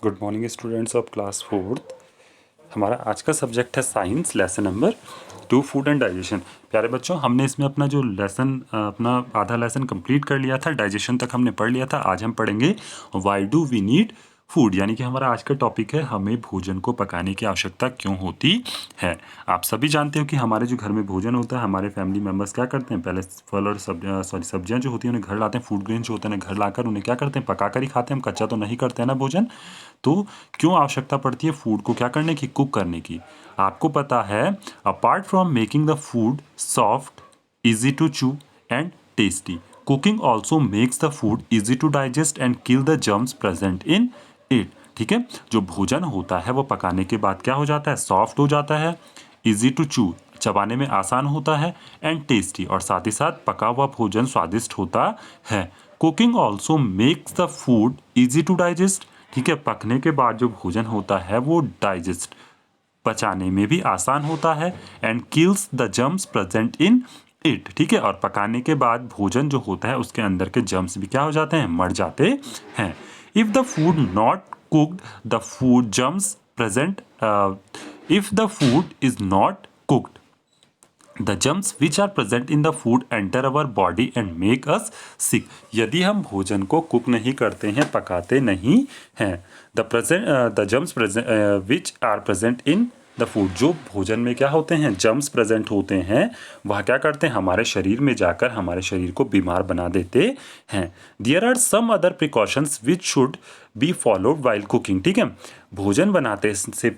Good morning students of class fourth. हमारा आज का सब्जेक्ट है science, lesson number 2, food and digestion. प्यारे बच्चों, हमने इसमें अपना जो लेसन अपना आधा लेसन कंप्लीट कर लिया था, डाइजेशन तक हमने पढ़ लिया था। आज हम पढ़ेंगे why do we need food, यानी कि हमारा आज का टॉपिक है हमें भोजन को पकाने की आवश्यकता क्यों होती है। आप सभी जानते हो कि हमारे जो घर में भोजन होता है, हमारे फैमिली मेम्बर्स क्या करते हैं, पहले फल और सब्जियां जो होती हैं उन्हें घर लाते हैं, फूड ग्रेन जो होते हैं घर लाकर उन्हें क्या करते हैं, पका कर ही खाते हैं। हम कच्चा तो नहीं करते हैं ना भोजन। तो क्यों आवश्यकता पड़ती है फूड को क्या करने की, कुक करने की। आपको पता है, apart from making the food soft, easy to chew and tasty, cooking also makes the food easy to digest and kill the germs present in it. ठीक है, जो भोजन होता है वो पकाने के बाद क्या हो जाता है, सॉफ्ट हो जाता है, इजी टू चू चबाने में आसान होता है, एंड टेस्टी और साथ ही साथ पका हुआ भोजन स्वादिष्ट होता है। Cooking also makes the food easy to digest. ठीक है, पकने के बाद जो भोजन होता है वो डाइजेस्ट पचाने में भी आसान होता है, and kills the germs present in it. ठीक है, और पकाने के बाद भोजन जो होता है उसके अंदर के जर्म्स भी क्या हो जाते हैं, मर जाते हैं। If the food not cooked, the food germs present, if the food is not cooked, the germs which are present in the food enter our body and make us sick. यदि हम भोजन को कुक नहीं करते हैं, पकाते नहीं हैं, the germs which are present in the food, जो भोजन में क्या होते हैं, जर्म्स प्रेजेंट होते हैं, वह क्या करते हैं, हमारे शरीर में जाकर हमारे शरीर को बीमार बना देते हैं। There are some other precautions which should be followed while cooking. ठीक है, भोजन बनाते से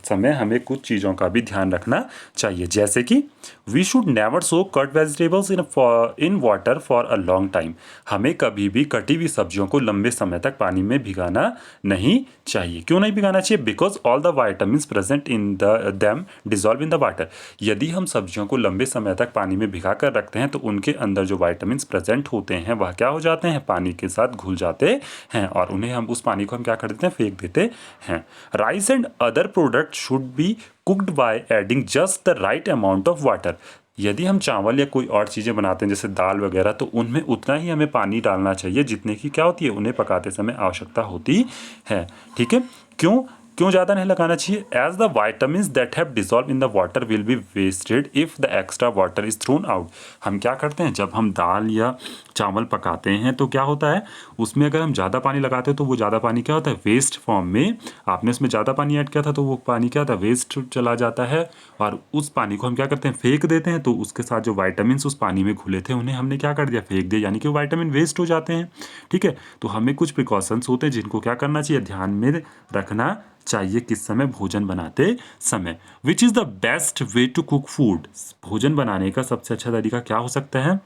समय हमें कुछ चीज़ों का भी ध्यान रखना चाहिए, जैसे कि we should never so cut vegetables in water for a long time. हमें कभी भी कटी हुई सब्जियों को लंबे समय तक पानी में भिगाना नहीं चाहिए। क्यों नहीं भिगाना चाहिए? Because all the vitamin present in them dissolve in the water. यदि हम सब्जियों को लंबे समय तक पानी में भिगा कर रखते हैं तो उनके अंदर जो वाइटामिन प्रेजेंट होते हैं वह क्या हो जाते हैं, पानी के साथ घुल जाते हैं, और उन्हें हम उस पानी को हम क्या कर देते हैं, फेंक देते हैं। Rice and other product should be cooked by adding just the right amount of water. यदि हम चावल या कोई और चीज़ें बनाते हैं जैसे दाल वगैरह, तो उनमें उतना ही हमें पानी डालना चाहिए जितने की क्या होती है, उन्हें पकाते समय आवश्यकता होती है। ठीक है, क्यों क्यों ज़्यादा नहीं लगाना चाहिए? As the vitamin that have dissolve in the water will be wasted if the extra water is thrown out. हम क्या करते हैं, जब हम दाल या चावल पकाते हैं तो क्या होता है, उसमें अगर हम ज़्यादा पानी लगाते हैं तो वो ज़्यादा पानी क्या होता है, वेस्ट फॉर्म में, आपने उसमें ज़्यादा पानी ऐड किया था तो वो पानी क्या होता है, वेस्ट चला जाता है, और उस पानी को हम क्या करते हैं, फेंक देते हैं। तो उसके साथ जो वाइटामिन उस पानी में घुले थे उन्हें हमने क्या कर दिया, फेंक दिया, यानी कि वाइटामिन वेस्ट हो जाते हैं। ठीक है, तो हमें कुछ प्रिकॉशंस होते हैं जिनको क्या करना चाहिए, ध्यान में रखना चाहिए किस समय, भोजन बनाते समय। Which is the best way to cook food. भोजन बनाने का सबसे अच्छा तरीका क्या हो सकता है,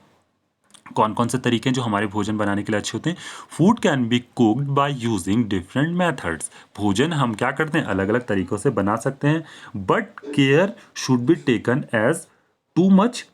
कौन कौन से तरीके हैं जो हमारे भोजन बनाने के लिए अच्छे होते हैं? Food can be cooked by using different methods. भोजन हम क्या करते हैं, अलग अलग तरीकों से बना सकते हैं, but care should be taken as too much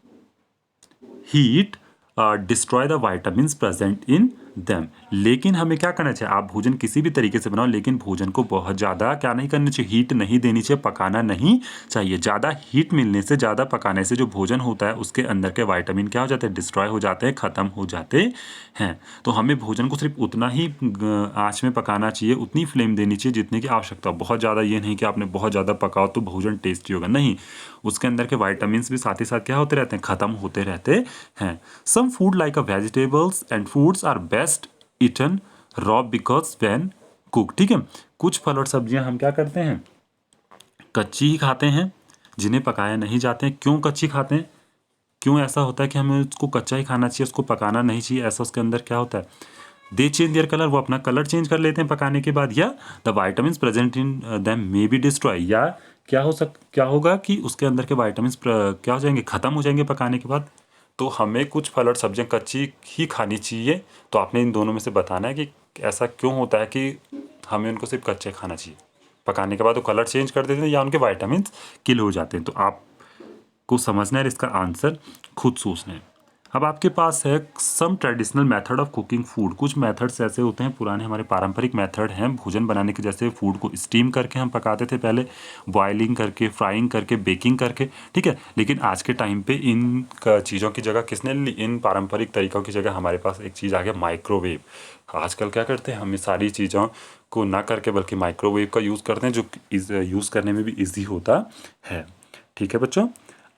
heat destroy the vitamin present in them. लेकिन हमें क्या करना चाहिए, आप भोजन किसी भी तरीके से बनाओ लेकिन भोजन को बहुत ज़्यादा क्या नहीं करना चाहिए, हीट नहीं देनी चाहिए, पकाना नहीं चाहिए। ज़्यादा हीट मिलने से, ज़्यादा पकाने से जो भोजन होता है उसके अंदर के वाइटामिन क्या हो जाते हैं, डिस्ट्रॉय हो जाते हैं, ख़त्म हो जाते हैं। तो हमें भोजन को सिर्फ उतना ही आँच में पकाना चाहिए, उतनी फ्लेम देनी चाहिए जितने की आवश्यकता। बहुत ज़्यादा ये नहीं कि आपने बहुत ज़्यादा पकाओ तो भोजन टेस्टी होगा, नहीं, उसके अंदर के वाइटामिन भी साथ ही साथ क्या होते रहते हैं, ख़त्म होते रहते हैं। Some food like a vegetables and fruits are best eaten raw because when cook. ठीक है, कुछ फल और सब्जियां हम क्या करते हैं, कच्ची ही खाते हैं, जिन्हें पकाया नहीं जाते हैं। क्यों कच्ची खाते हैं, क्यों ऐसा होता है कि हमें उसको कच्चा ही खाना चाहिए, उसको पकाना नहीं चाहिए? ऐसा उसके अंदर क्या होता है, दे चेंज देयर कलर, वो अपना कलर चेंज कर लेते हैं पकाने के बाद, या the vitamin present in them may be destroy, या क्या होगा कि उसके अंदर के वाइटामिन क्या हो जाएंगे, ख़त्म हो जाएंगे पकाने के बाद। तो हमें कुछ फल और सब्जियां कच्ची ही खानी चाहिए। तो आपने इन दोनों में से बताना है कि ऐसा क्यों होता है कि हमें उनको सिर्फ कच्चे खाना चाहिए, पकाने के बाद वो कलर चेंज कर देते हैं या उनके वाइटामिन किल हो जाते हैं। तो आपको समझना है, इसका आंसर खुद सोचना है। अब आपके पास है some traditional method of cooking food. कुछ मेथड्स ऐसे होते हैं, पुराने हमारे पारंपरिक मेथड हैं भोजन बनाने के, जैसे फूड को स्टीम करके हम पकाते थे पहले, बॉइलिंग करके, फ्राइंग करके, बेकिंग करके। ठीक है, लेकिन आज के टाइम पे इन चीज़ों की जगह किसने ली, इन पारंपरिक तरीक़ों की जगह हमारे पास एक चीज़ आ गया, माइक्रोवेव। आजकल क्या करते हैं, हमें सारी चीज़ों को ना करके बल्कि माइक्रोवेव का यूज़ करते हैं, जो यूज़ करने में भी ईजी होता है। ठीक है बच्चों।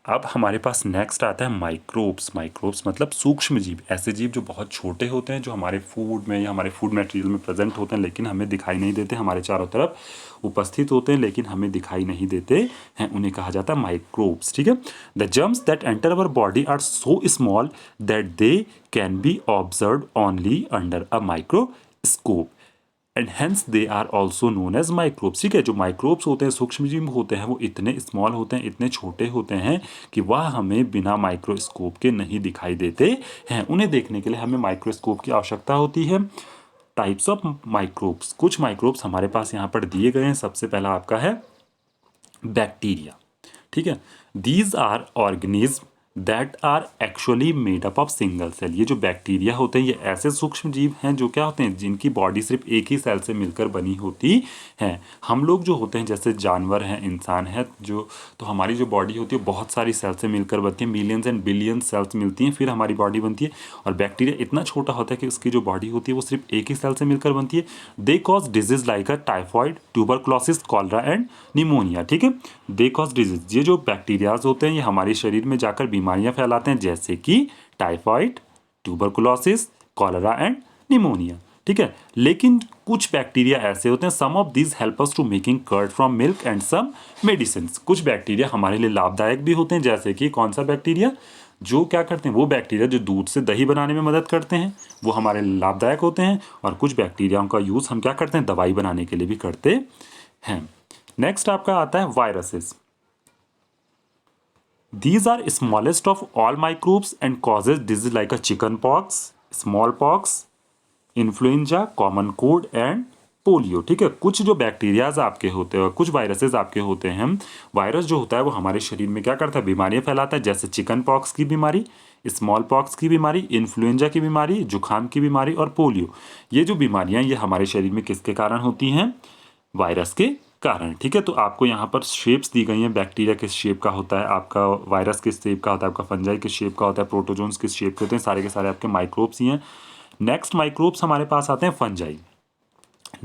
अब हमारे पास नेक्स्ट आता है माइक्रोब्स। माइक्रोब्स मतलब सूक्ष्म जीव, ऐसे जीव जो बहुत छोटे होते हैं, जो हमारे फूड में या हमारे फूड मटेरियल में प्रेजेंट होते हैं लेकिन हमें दिखाई नहीं देते, हमारे चारों तरफ उपस्थित होते हैं लेकिन हमें दिखाई नहीं देते हैं, उन्हें कहा जाता है माइक्रोब्स। ठीक है। The germs that enter our body are so small that they can be observe only under a microscope and hence they are also known as microbes. ठीक है। जो माइक्रोब्स होते हैं, सूक्ष्मजीव होते हैं, वो इतने स्मॉल होते हैं, इतने छोटे होते हैं कि वह हमें बिना माइक्रोस्कोप के नहीं दिखाई देते हैं। उन्हें देखने के लिए हमें माइक्रोस्कोप की आवश्यकता होती है। टाइप्स ऑफ माइक्रोब्स, कुछ माइक्रोब्स हमारे पास यहाँ पर दिए गए हैं। सबसे पहला आपका है बैक्टीरिया। ठीक है। These are organism that are actually made up of single cell. ये जो बैक्टीरिया होते हैं, ये ऐसे सूक्ष्म जीव हैं जो क्या होते हैं, जिनकी बॉडी सिर्फ एक ही सेल से मिलकर बनी होती है। हम लोग जो होते हैं, जैसे जानवर हैं, इंसान है, जो तो हमारी जो बॉडी होती है बहुत सारी सेल से मिलकर बनती है, मिलियंस एंड बिलियंस सेल्स मिलती हैं, फिर हमारी बॉडी बनती है। और बैक्टीरिया इतना छोटा होता है कि उसकी जो बॉडी होती है वो सिर्फ एक ही सेल से मिलकर बनती है। They cause disease like a typhoid, tuberculosis, cholera and pneumonia. ठीक है। दे कॉज डिजीज, ये जो बैक्टीरियाज होते हैं ये हमारे शरीर में जाकर बीमारियां फैलाते हैं, जैसे कि typhoid, tuberculosis, cholera and pneumonia. ठीक है। लेकिन कुछ बैक्टीरिया ऐसे होते हैं, some of these help us to making curd from milk and some medicine. कुछ बैक्टीरिया हमारे लिए लाभदायक भी होते हैं, जैसे कि कौन सा बैक्टीरिया, जो क्या करते हैं, वो बैक्टीरिया जो दूध से दही बनाने में मदद करते हैं, वो हमारे लिए लाभदायक होते हैं। और कुछ बैक्टीरियाओं का यूज़ हम क्या करते हैं, दवाई बनाने के लिए भी करते हैं। नेक्स्ट आपका आता है viruses. These are smallest of all microbes and causes disease like a chicken pox, smallpox, influenza, common cold and polio. ठीक है। कुछ जो बैक्टीरियाज आपके होते हैं, कुछ वायरसेस आपके होते हैं, वायरस जो होता है वो हमारे शरीर में क्या करता है, बीमारियां फैलाता है, जैसे चिकन पॉक्स की बीमारी, स्मॉल पॉक्स की बीमारी, इन्फ्लुएंजा की बीमारी, जुखाम की बीमारी और पोलियो। ये जो बीमारियां ये हमारे शरीर में किसके कारण होती हैं, वायरस के कारण। ठीक है। तो आपको यहाँ पर शेप्स दी गई हैं, बैक्टीरिया किस शेप का होता है, आपका वायरस किस शेप का होता है, आपका फंजाई किस शेप का होता है, प्रोटोजोन्स किस शेप के होते हैं, सारे के सारे आपके माइक्रोब्स ही हैं। नेक्स्ट माइक्रोब्स हमारे पास आते हैं fungi.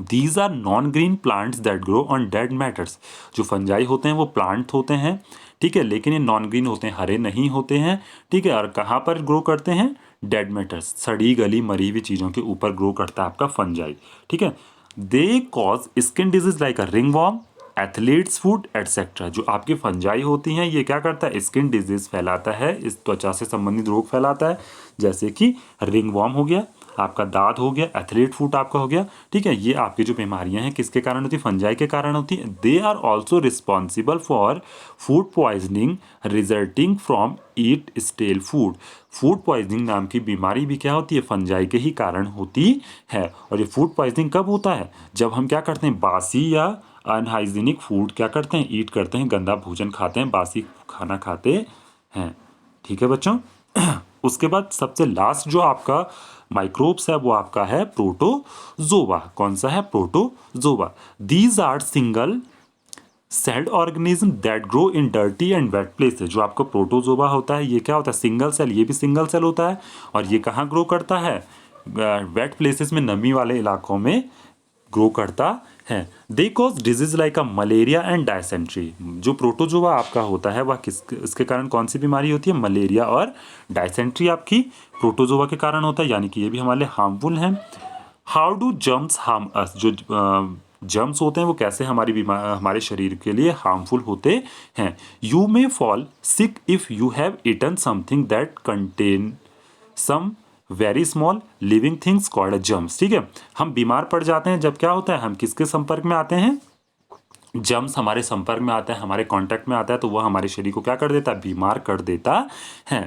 These are non green plants that grow on dead matters. जो फंजाई होते हैं वो प्लांट होते हैं, ठीक है, लेकिन ये नॉन ग्रीन होते हैं, हरे नहीं होते हैं। ठीक है। और कहाँ पर ग्रो करते हैं, डेड मैटर्स, सड़ी गली मरी हुई चीज़ों के ऊपर ग्रो करता है आपका फंजाई। ठीक है। They cause skin disease like a ringworm, athletes food etcetera. जो आपकी फंजाई होती हैं ये क्या करता है, स्किन डिजीज फैलाता है, इस त्वचा से संबंधित रोग फैलाता है, जैसे कि रिंगवॉर्म हो गया, आपका दाद हो गया, एथलीट फूट आपका हो गया। ठीक है। ये आपकी जो बीमारियां हैं किसके कारण होती है, फंजाई के कारण होती है। They are also responsible for food poisoning resulting from eat stale food. Food poisoning नाम की बीमारी भी क्या होती है, फंजाई के ही कारण होती है। और ये फूड पॉइजनिंग कब होता है, जब हम क्या करते हैं, बासी या अनहाइजीनिक फूड क्या करते हैं, ईट करते हैं, गंदा भोजन खाते हैं, बासी खाना खाते हैं। ठीक है बच्चों। उसके बाद सबसे लास्ट जो आपका माइक्रोब्स है वो आपका है प्रोटोजोआ। कौन सा है, protozoa. These are single celled organism that grow in dirty and wet places. जो आपको प्रोटोजोआ होता है ये क्या होता है, सिंगल सेल, ये भी सिंगल सेल होता है। और ये कहाँ ग्रो करता है, वेट प्लेसेस में, नमी वाले इलाकों में ग्रो करता है। They cause disease like a malaria and dysentery. जो प्रोटोजोआ आपका होता है वह इसके कारण कौन सी बीमारी होती है, मलेरिया और डायसेंट्री आपकी प्रोटोजोआ के कारण होता है, यानी कि ये भी हमारे लिए हार्मफुल हैं। How do germs harm us. जो जर्म्स होते हैं वो कैसे हमारे शरीर के लिए हार्मफुल होते हैं। You may fall sick if you have eaten something that contain some very small living things called germs. ठीक है। हम बीमार पड़ जाते हैं जब क्या होता है, हम किसके संपर्क में आते हैं, जर्म्स हमारे संपर्क में आता है, हमारे कांटेक्ट में आता है, तो वह हमारे शरीर को क्या कर देता है, बीमार कर देता है।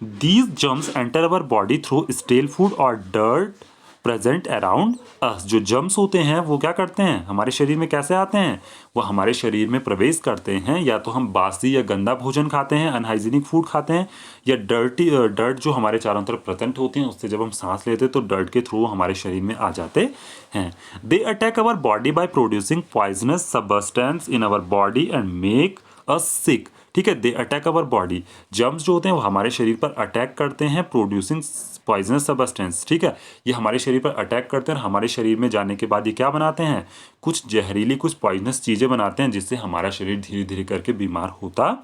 These germs enter our body through stele food और डर्ट प्रेजेंट अराउंड अस। जो जर्म्स होते हैं वो क्या करते हैं, हमारे शरीर में कैसे आते हैं, वो हमारे शरीर में प्रवेश करते हैं, या तो हम बासी या गंदा भोजन खाते हैं, अनहाइजीनिक फूड खाते हैं, या डर्ट जो हमारे चारों तरफ प्रेजेंट होती हैं उससे जब हम सांस लेते हैं तो डर्ट के थ्रू हमारे शरीर में आ जाते हैं। They attack our body by producing poisonous substance in our body and make us sick. ठीक है। They attack our body, germs जो होते हैं वो हमारे शरीर पर अटैक करते हैं, पॉइजनस सबस्टेंस, ठीक है, ये हमारे शरीर पर अटैक करते हैं और हमारे शरीर में जाने के बाद ये क्या बनाते हैं, कुछ जहरीली कुछ पॉइजनस चीज़ें बनाते हैं जिससे हमारा शरीर धीरे धीरे करके बीमार होता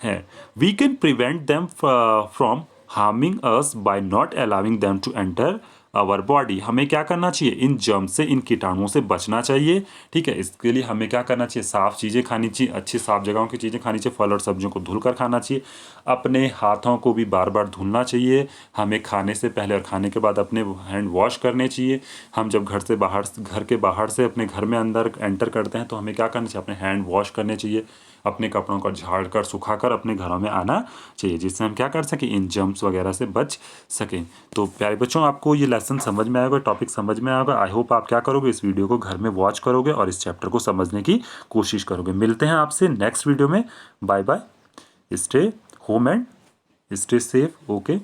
है। We can prevent them from harming us by not allowing them to enter our body. हमें क्या करना चाहिए, इन जर्म से, इन कीटाणुओं से बचना चाहिए, ठीक है। इसके लिए हमें क्या करना चाहिए, साफ़ चीज़ें खानी चाहिए, अच्छी साफ़ जगहों की चीज़ें खानी चाहिए, फल और सब्जियों को धुलकर खाना चाहिए, अपने हाथों को भी बार बार धुलना चाहिए, हमें खाने से पहले और खाने के बाद अपने हैंड वॉश करने चाहिए। हम जब घर के बाहर से अपने घर में अंदर एंटर करते हैं तो हमें क्या करना चाहिए, अपने हैंड वॉश करने चाहिए, अपने कपड़ों को झाड़ कर सुखाकर अपने घरों में आना चाहिए, जिससे हम क्या कर सकें, इन जर्म्स वगैरह से बच सकें। तो प्यारे बच्चों, आपको ये लेसन समझ में आएगा, टॉपिक समझ में आएगा। आई होप आप क्या करोगे, इस वीडियो को घर में वॉच करोगे और इस चैप्टर को समझने की कोशिश करोगे। मिलते हैं आपसे नेक्स्ट वीडियो में। Bye bye, stay home and stay safe. Okay.